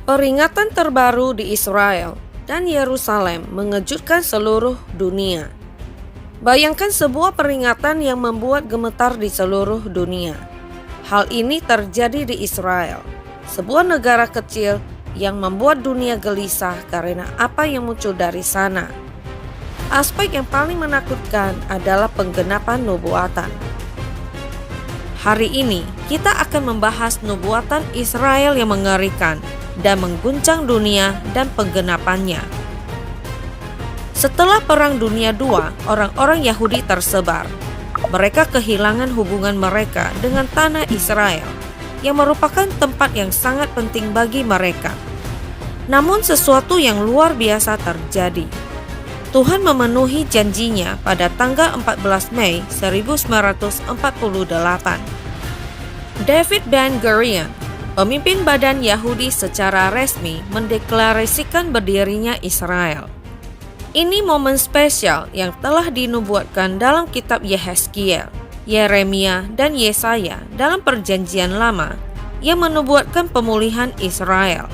Peringatan terbaru di Israel dan Yerusalem mengejutkan seluruh dunia. Bayangkan sebuah peringatan yang membuat gemetar di seluruh dunia. Hal ini terjadi di Israel, sebuah negara kecil yang membuat dunia gelisah karena apa yang muncul dari sana. Aspek yang paling menakutkan adalah penggenapan nubuatan. Hari ini kita akan membahas nubuatan Israel yang mengerikan dan mengguncang dunia dan penggenapannya. Setelah Perang Dunia II, orang-orang Yahudi tersebar. Mereka kehilangan hubungan mereka dengan tanah Israel, yang merupakan tempat yang sangat penting bagi mereka. Namun sesuatu yang luar biasa terjadi. Tuhan memenuhi janjinya pada tanggal 14 Mei 1948. David Ben-Gurion, pemimpin badan Yahudi secara resmi, mendeklarasikan berdirinya Israel. Ini momen spesial yang telah dinubuatkan dalam kitab Yehezkiel, Yeremia, dan Yesaya dalam Perjanjian Lama yang menubuatkan pemulihan Israel.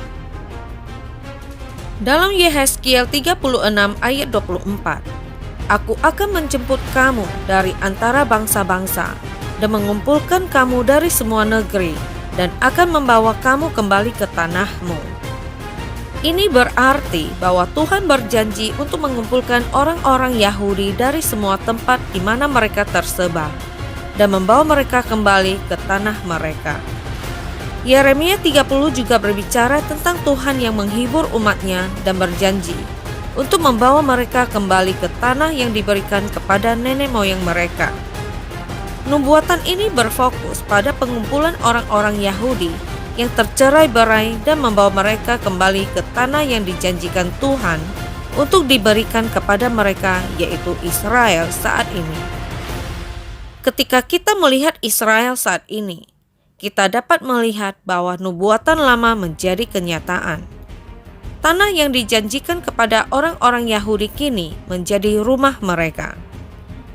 Dalam Yehezkiel 36 ayat 24, "Aku akan menjemput kamu dari antara bangsa-bangsa dan mengumpulkan kamu dari semua negeri dan akan membawa kamu kembali ke tanahmu." Ini berarti bahwa Tuhan berjanji untuk mengumpulkan orang-orang Yahudi dari semua tempat di mana mereka tersebar dan membawa mereka kembali ke tanah mereka. Yeremia 30 juga berbicara tentang Tuhan yang menghibur umatnya dan berjanji untuk membawa mereka kembali ke tanah yang diberikan kepada nenek moyang mereka. Nubuatan ini berfokus pada pengumpulan orang-orang Yahudi yang tercerai-berai dan membawa mereka kembali ke tanah yang dijanjikan Tuhan untuk diberikan kepada mereka, yaitu Israel saat ini. Ketika kita melihat Israel saat ini, kita dapat melihat bahwa nubuatan lama menjadi kenyataan. Tanah yang dijanjikan kepada orang-orang Yahudi kini menjadi rumah mereka.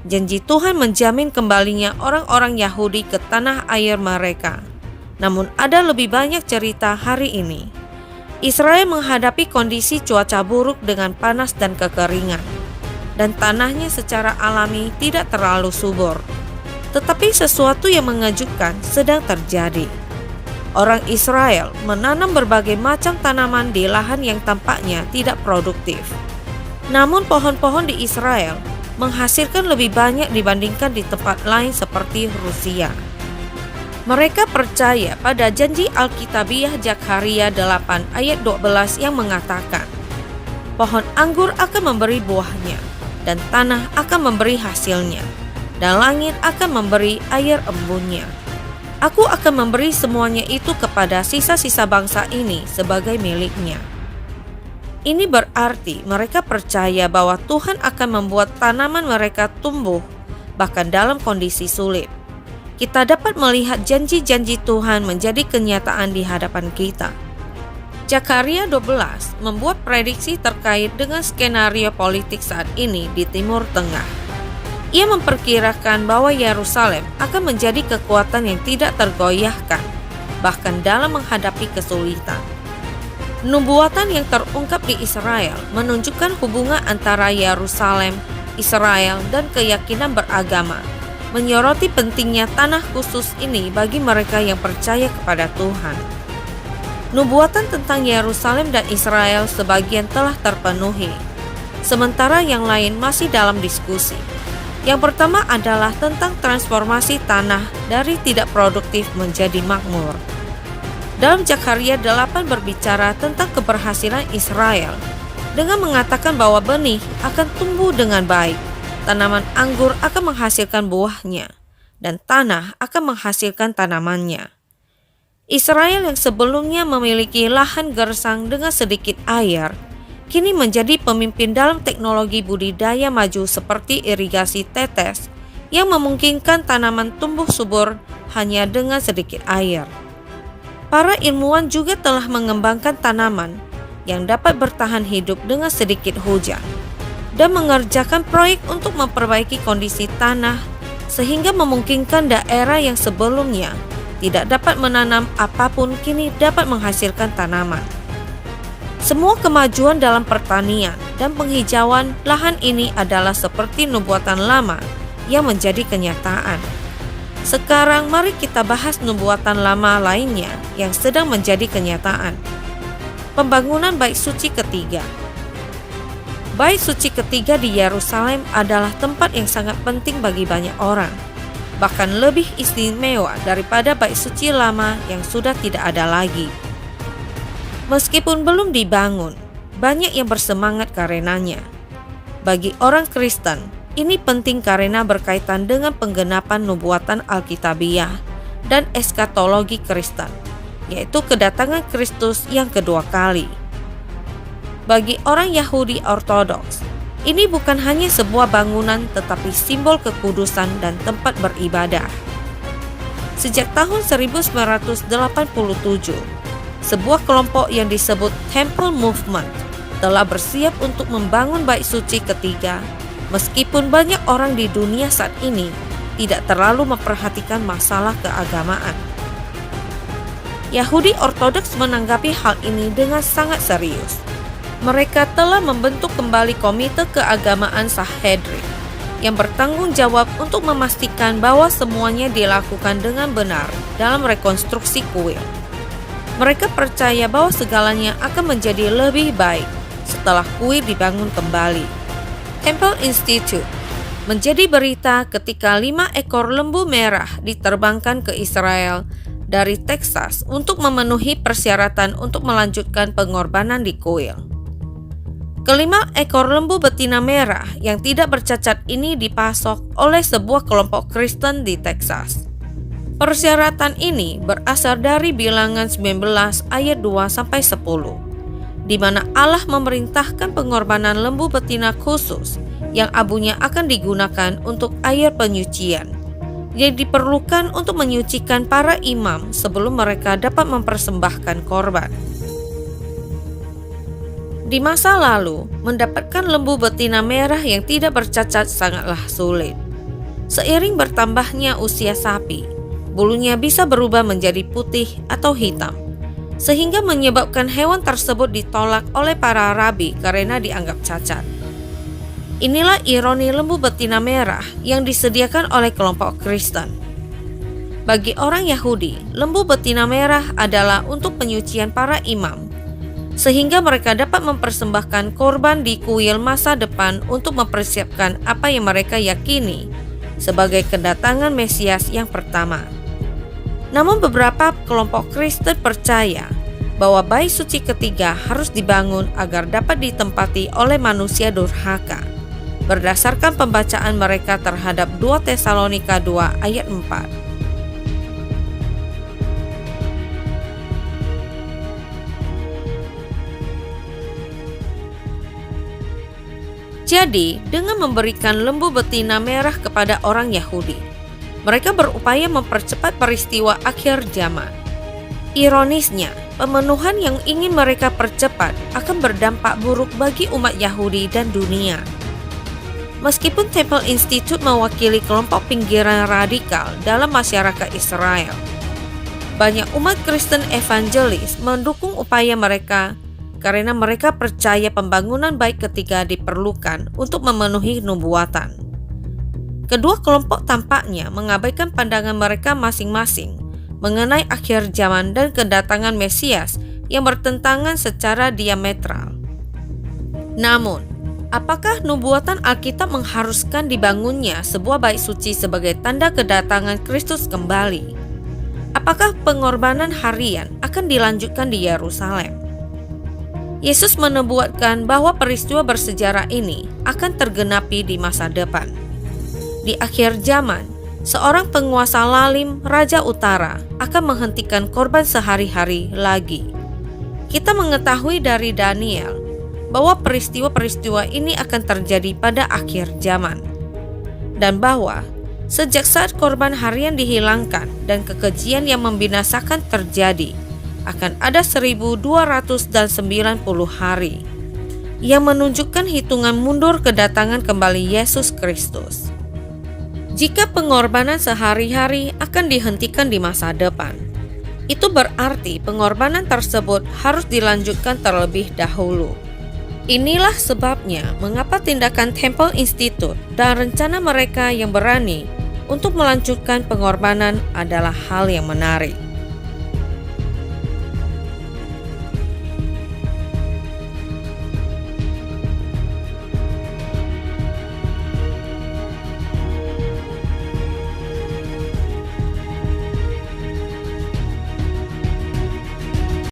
Janji Tuhan menjamin kembalinya orang-orang Yahudi ke tanah air mereka. Namun ada lebih banyak cerita hari ini. Israel menghadapi kondisi cuaca buruk dengan panas dan kekeringan, dan tanahnya secara alami tidak terlalu subur. Tetapi sesuatu yang mengejutkan sedang terjadi. Orang Israel menanam berbagai macam tanaman di lahan yang tampaknya tidak produktif. Namun pohon-pohon di Israel menghasilkan lebih banyak dibandingkan di tempat lain seperti Rusia. Mereka percaya pada janji Alkitabiah Zakharia 8 ayat 12 yang mengatakan, "Pohon anggur akan memberi buahnya, dan tanah akan memberi hasilnya, dan langit akan memberi air embunnya. Aku akan memberi semuanya itu kepada sisa-sisa bangsa ini sebagai miliknya." Ini berarti mereka percaya bahwa Tuhan akan membuat tanaman mereka tumbuh, bahkan dalam kondisi sulit. Kita dapat melihat janji-janji Tuhan menjadi kenyataan di hadapan kita. Zakharia 12 membuat prediksi terkait dengan skenario politik saat ini di Timur Tengah. Ia memperkirakan bahwa Yerusalem akan menjadi kekuatan yang tidak tergoyahkan, bahkan dalam menghadapi kesulitan. Nubuatan yang terungkap di Israel menunjukkan hubungan antara Yerusalem, Israel, dan keyakinan beragama, menyoroti pentingnya tanah khusus ini bagi mereka yang percaya kepada Tuhan. Nubuatan tentang Yerusalem dan Israel sebagian telah terpenuhi, sementara yang lain masih dalam diskusi. Yang pertama adalah tentang transformasi tanah dari tidak produktif menjadi makmur. Dalam Zakharia 8 berbicara tentang keberhasilan Israel dengan mengatakan bahwa benih akan tumbuh dengan baik, tanaman anggur akan menghasilkan buahnya, dan tanah akan menghasilkan tanamannya. Israel yang sebelumnya memiliki lahan gersang dengan sedikit air, kini menjadi pemimpin dalam teknologi budidaya maju seperti irigasi tetes yang memungkinkan tanaman tumbuh subur hanya dengan sedikit air. Para ilmuwan juga telah mengembangkan tanaman yang dapat bertahan hidup dengan sedikit hujan, dan mengerjakan proyek untuk memperbaiki kondisi tanah sehingga memungkinkan daerah yang sebelumnya tidak dapat menanam apapun kini dapat menghasilkan tanaman. Semua kemajuan dalam pertanian dan penghijauan lahan ini adalah seperti nubuatan lama yang menjadi kenyataan. Sekarang mari kita bahas nubuatan lama lainnya yang sedang menjadi kenyataan. Pembangunan Bait Suci ketiga. Bait Suci ketiga di Yerusalem adalah tempat yang sangat penting bagi banyak orang, bahkan lebih istimewa daripada Bait Suci lama yang sudah tidak ada lagi. Meskipun belum dibangun, banyak yang bersemangat karenanya. Bagi orang Kristen, ini penting karena berkaitan dengan penggenapan nubuatan Alkitabiah dan eskatologi Kristen, yaitu kedatangan Kristus yang kedua kali. Bagi orang Yahudi Ortodoks, ini bukan hanya sebuah bangunan tetapi simbol kekudusan dan tempat beribadah. Sejak tahun 1987, sebuah kelompok yang disebut Temple Movement telah bersiap untuk membangun Bait Suci ketiga, meskipun banyak orang di dunia saat ini tidak terlalu memperhatikan masalah keagamaan. Yahudi Ortodoks menanggapi hal ini dengan sangat serius. Mereka telah membentuk kembali Komite Keagamaan Sanhedrin yang bertanggung jawab untuk memastikan bahwa semuanya dilakukan dengan benar dalam rekonstruksi kuil. Mereka percaya bahwa segalanya akan menjadi lebih baik setelah kuil dibangun kembali. Temple Institute menjadi berita ketika 5 ekor lembu merah diterbangkan ke Israel dari Texas untuk memenuhi persyaratan untuk melanjutkan pengorbanan di kuil. Kelima ekor lembu betina merah yang tidak bercacat ini dipasok oleh sebuah kelompok Kristen di Texas. Persyaratan ini berasal dari Bilangan 19 ayat 2-10, di mana Allah memerintahkan pengorbanan lembu betina khusus yang abunya akan digunakan untuk air penyucian, yang diperlukan untuk menyucikan para imam sebelum mereka dapat mempersembahkan korban. Di masa lalu, mendapatkan lembu betina merah yang tidak bercacat sangatlah sulit. Seiring bertambahnya usia sapi, bulunya bisa berubah menjadi putih atau hitam, sehingga menyebabkan hewan tersebut ditolak oleh para rabi karena dianggap cacat. Inilah ironi lembu betina merah yang disediakan oleh kelompok Kristen. Bagi orang Yahudi, lembu betina merah adalah untuk penyucian para imam, sehingga mereka dapat mempersembahkan korban di kuil masa depan untuk mempersiapkan apa yang mereka yakini sebagai kedatangan Mesias yang pertama. Namun beberapa kelompok Kristen percaya bahwa Bait Suci ketiga harus dibangun agar dapat ditempati oleh manusia durhaka, berdasarkan pembacaan mereka terhadap 2 Tesalonika 2 ayat 4. Jadi, dengan memberikan lembu betina merah kepada orang Yahudi, mereka berupaya mempercepat peristiwa akhir zaman. Ironisnya, pemenuhan yang ingin mereka percepat akan berdampak buruk bagi umat Yahudi dan dunia. Meskipun Temple Institute mewakili kelompok pinggiran radikal dalam masyarakat Israel, banyak umat Kristen evangelis mendukung upaya mereka karena mereka percaya pembangunan Bait ketiga diperlukan untuk memenuhi nubuatan. Kedua kelompok tampaknya mengabaikan pandangan mereka masing-masing mengenai akhir zaman dan kedatangan Mesias yang bertentangan secara diametral. Namun, apakah nubuatan Alkitab mengharuskan dibangunnya sebuah Bait Suci sebagai tanda kedatangan Kristus kembali? Apakah pengorbanan harian akan dilanjutkan di Yerusalem? Yesus menubuatkan bahwa peristiwa bersejarah ini akan tergenapi di masa depan. Di akhir zaman, seorang penguasa lalim Raja Utara akan menghentikan korban sehari-hari lagi. Kita mengetahui dari Daniel bahwa peristiwa-peristiwa ini akan terjadi pada akhir zaman, dan bahwa sejak saat korban harian dihilangkan dan kekejian yang membinasakan terjadi, akan ada 1290 hari yang menunjukkan hitungan mundur kedatangan kembali Yesus Kristus. Jika pengorbanan sehari-hari akan dihentikan di masa depan, Itu berarti pengorbanan tersebut harus dilanjutkan terlebih dahulu. Inilah sebabnya mengapa tindakan Temple Institute dan rencana mereka yang berani untuk melanjutkan pengorbanan adalah hal yang menarik.